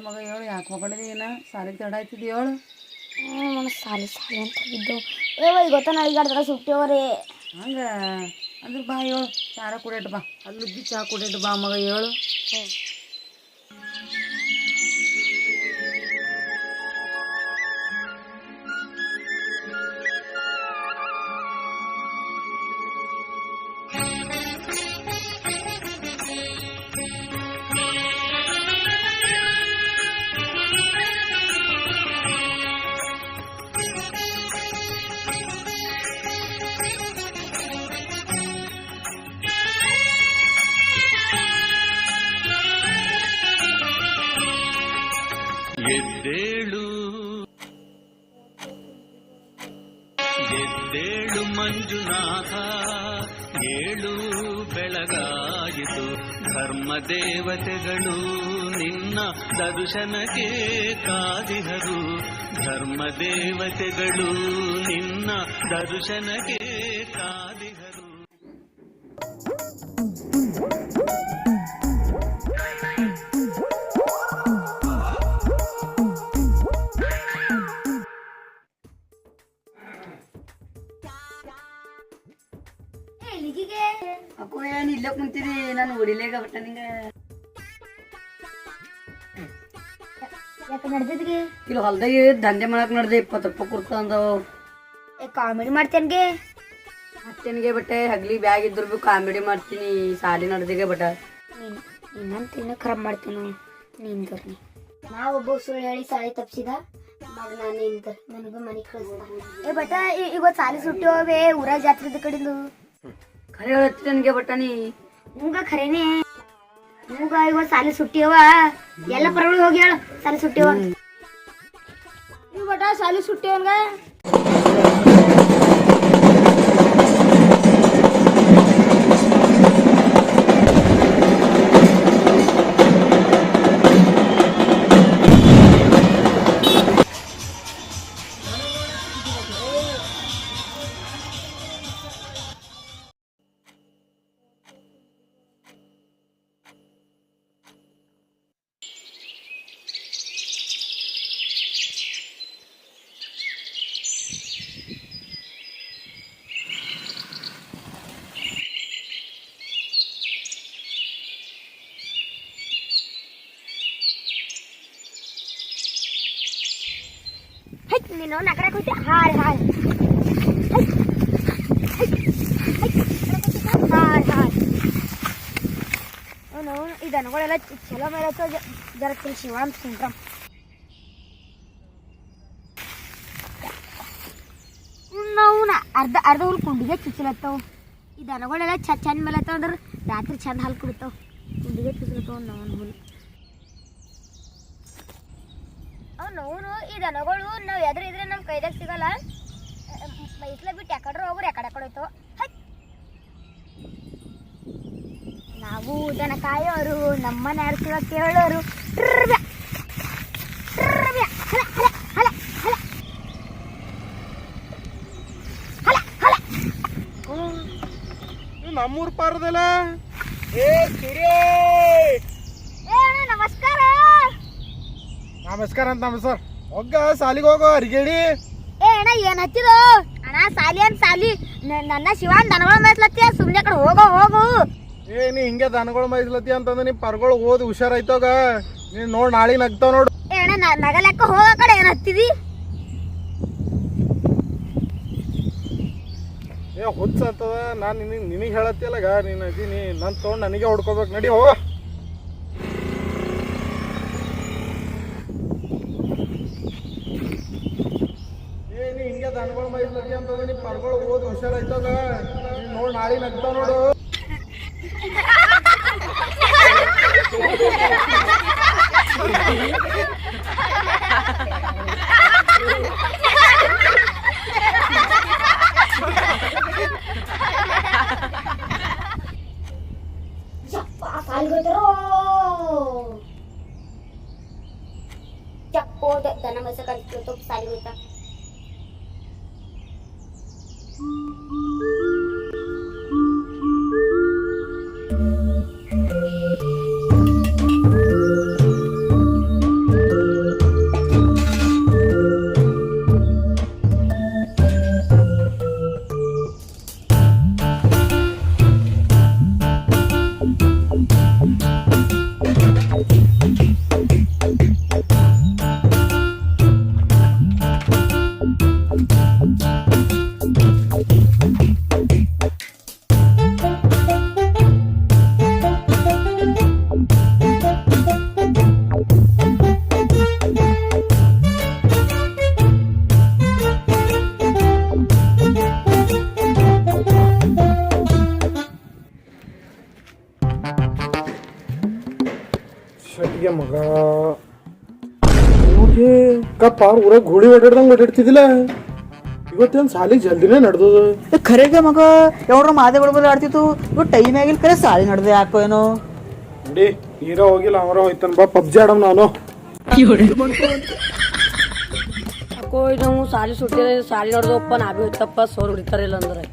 ಮಗ ಹೇಳು ಯಾಕೆ ಮಗೊಂಡಿದ್ದಿ ಏನ ಸಾಲಿಗೆ ತಡ ಆಯ್ತಿದ್ದು ಹೇಳು. ಸಾಲಿ ಸಾಲಿ ಅಂತ ಹೋಗಿದ್ದು ಗೊತ್ತ ನಾಳೆ ಸುಟ್ಟಿವರೇ ಹಂಗೆ ಅಂದ್ರೆ ಬಾ ಹೇಳು ಚಾರ ಕುಡಿಯಟ್ ಬಾ ಅಲ್ಲಿದ್ದು ಚಹಾ ಕುಡಿಯಟ್ ಬಾ ಮಗ ಹೇಳು. ಎದ್ದೇಳು ಎದ್ದೇಳು ಮಂಜುನಾಥ ಏಳು ಬೆಳಗಾಯಿತು ಧರ್ಮ ದೇವತೆಗಳು ನಿನ್ನ ದರ್ಶನಕ್ಕೆ ಕಾದಿಹರು ಧರ್ಮ ದೇವತೆಗಳು ನಿನ್ನ ದರ್ಶನಕ್ಕೆ ಕಾದಿಹರು. ಅಕ್ಕೋ ಏನು ಇಲ್ಲೇ ಕುಂತೀರಿ ನಾನು ಹೊಡಿಲೇಗ ಬಟ್ಟ ನಿಂಗೆ ಯಾಕೆ ನಡೆದಿದ್ಗೆ ಇಲ್ಲಿ ಹೊಲ್ದಾಗಿ ದಂಧೆ ಮಾಡಕ್ ನಡೆದೆ 20 ರೂಪಾಯಿ ಕೊಡ್ತಾ ಅಂದವು. ಕಾಮಿಡಿ ಮಾಡ್ತೇನ್ಗೆ ಮತ್ತೇನಿಗೆ ಬಟ್ಟೆ ಹಗ್ಲಿ ಬ್ಯಾಗ್ ಇದ್ರು ಭೀ ಕಾಮಿಡಿ ಮಾಡ್ತೀನಿ ಸಾಲಿ ನಡೆದಿಗೆ ಬಟ ಇನ್ನಂತ ಇನ್ನೂ ಖರಾಬ್ ಮಾಡ್ತೇನು ನಿಂದರ್ನಿ ನಾವೊಬ್ಬ ಸುಳ್ಳು ಹೇಳಿ ಸಾಲಿ ತಪ್ಸಿದ ಮಗ ನಾನು ನಿಂತ ನನಗೂ ಮನೆ ಕಳಿಸ್ದ ಬಟ ಇವತ್ತು ಸಾಲಿ ಸುಟ್ಟಿ ಹೋಗ್ಬೇ ಊರಾಗ ಜಾತ್ರೆದ ಕಡೆದು ಖರೆ ಹೇಳತ್ತಿ ನನಗೆ ಬಟ್ಟ ನೀ ನಿಮ್ಗ ಖರೇನೆ ನಿಮ್ಗ ಇವತ್ತು ಸಾಲಿ ಸುಟ್ಟಿಯವ ಎಲ್ಲ ಪರಗಳು ಹೋಗಿ ಹೇಳು ಸಾಲಿ ಸುಟ್ಟಿಯವ ನೀವು ಬಟ ಸಾಲಿ ಸುಟ್ಟಿಯವನ್ಗ ನೀನು ನಗರ ಕೂತಿ ಹಾಳ್ ಹಾಳ್ ಹಾಳ್ ಹಾಳ್ ಅವನು ಈ ದನಗಳೆಲ್ಲ ಚಲೋ ಮೇಲೆ ಜರ ಶಿವಾಂತ ಸಿಂಡ್ರಮ್ ಅವನ ಅರ್ಧ ಅರ್ಧ ಹುಲ್ ಕುಂಡಿಗೆ ಚುಚ್ಚಲತ್ತವು ಈ ದನಗಳೆಲ್ಲ ಚಂದ ಮೇಲತ್ತವ ಅಂದ್ರೆ ರಾತ್ರಿ ಚಂದ ಹಾಲು ಕುಡಿತಾವ ಕುಂಡಿಗೆ ಚುಚ್ಚಲತ್ತವ ಅವನ ಹುಲ್ ಅವನು ಈ ದನಗಳು ನಾವು ಎದ್ರ ಇದ್ರೆ ನಮ್ಮ ಕೈದಾಗ ಸಿಗಲ್ಲ ಮೈಸ್ಲ ಬಿಟ್ಟು ಯಾಕಡ್ರೆ ಹೋಗ್ರು ಯಾಕಡೆ ಹೋಯ್ತು ನಾವು ದನ ಕಾಯೋರು ನಮ್ಮನೆ ಯಾರು ಕೇಳೋರು ನಮ್ಮೂರ್ ಪಾರದಲ್ಲ ನಮಸ್ಕಾರ ನಮಸ್ಕಾರ ಅಂತ ನಮಸ್ಕಾರ ಹೋಗ ಸಾಲಿಗೆ ಹೋಗೋ ಅರಿಗೇಡಿ ಏ ಅಣ್ಣ ಏನ್ ಹತ್ತಿರೋ ಅಣ್ಣ ಸಾಲಿ ಅಂತ ಸಾಲಿ ನನ್ನ ಶಿವಾನ್ ದನಗಳ ಮೇಯ್ಸ್ಲತ್ತಿ ಸುಮ್ನೆ ಕಡೆ ಹೋಗೋ ಹೋಗು ಏ ನೀ ಹಿಂಗೆ ದನಗಳು ಮೈಸ್ಲತ್ತಿ ಅಂತಂದ್ರೆ ನೀ ಪರ್ಗಳು ಓದಿ ಹುಷಾರಾಯ್ತೋಗ ನೀನ್ ನೋಡ್ ನಾಳೆ ನಗ್ತಾವ ನೋಡು. ಏ ಅಣ್ಣ ನಗಲೆಕ್ಕ ಹೋಗೋ ಕಡೆ ಏನ್ ಹತ್ತಿದಿ ಏ ಹುಚ್ಚ ಅಂತದ ನಾನು ನಿನಗೆ ಹೇಳತ್ತಿಲ್ಲಗ ನೀನು ಅದೀನಿ ನನ್ ತೊಗೊಂಡು ನನಗೆ ಹೊಡ್ಕೋಬೇಕು ನಡಿ ಹೋಗ. ನೀ ಹಿಂಗೆ ದನಗಳು ಮೈಸ್ಲತ್ತಿ ಅಂತಂದ್ರೆ ನೀ ಪರ್ಗಳು ಓದಿ ಹುಷಾರಾಯ್ತೋಗ ನೀನ್ ನೋಡ್ ನಾಳೆ ನಗ್ತಾವ ನೋಡು. ಚಪ್ಪೋ ದನ ಮಸ ಕಲಿತು ಸಾಲಿ ಹೋಯ್ತಾ ಶಟ್ಟಿಗೆ ಮಗ ನೋಡ್ರಿ ಕಪ್ಪ ಊರಾಗ ಗೋಳಿ ಓಡಾಡ್ದಂಗೆ ಓಡಾಡ್ತಿದ್ದಿಲ್ಲ ಇವತ್ತೇನು ಸಾಲಿ ಜಲ್ದಿನೇ ನಡೆದದ ಖರೇಗೆ ಮಗ ಯಾವ್ರ ಮಾದೇಗಳು ಬಲ್ಲ ಆಡ್ತಿತ್ತು ಇವ್ ಟೈಮ್ ಆಗಿಲ್ಲ ಕರೆ ಸಾಲಿ ನಡ್ದೆ ಯಾಕೋ ಏನೋ ನೋಡಿ ನೀರ ಹೋಗಿಲ್ಲ ಅವರ ಹೋಯ್ತಾನ ಬಾ ಪಬ್ಜಿ ಆಡಮ್ ನಾನು ಅಕ್ಕೋ ನಾವು ಸಾಲಿ ಸುಟ್ಟಿದ್ರೆ ಸಾಲಿ ನೋಡ್ದಪ್ಪ ನಾವೇ ಹೋಯ್ತಪ್ಪ ಸೋರ್ ಹೊಡಿತಾರಿಲ್ಲ ಅಂದ್ರೆ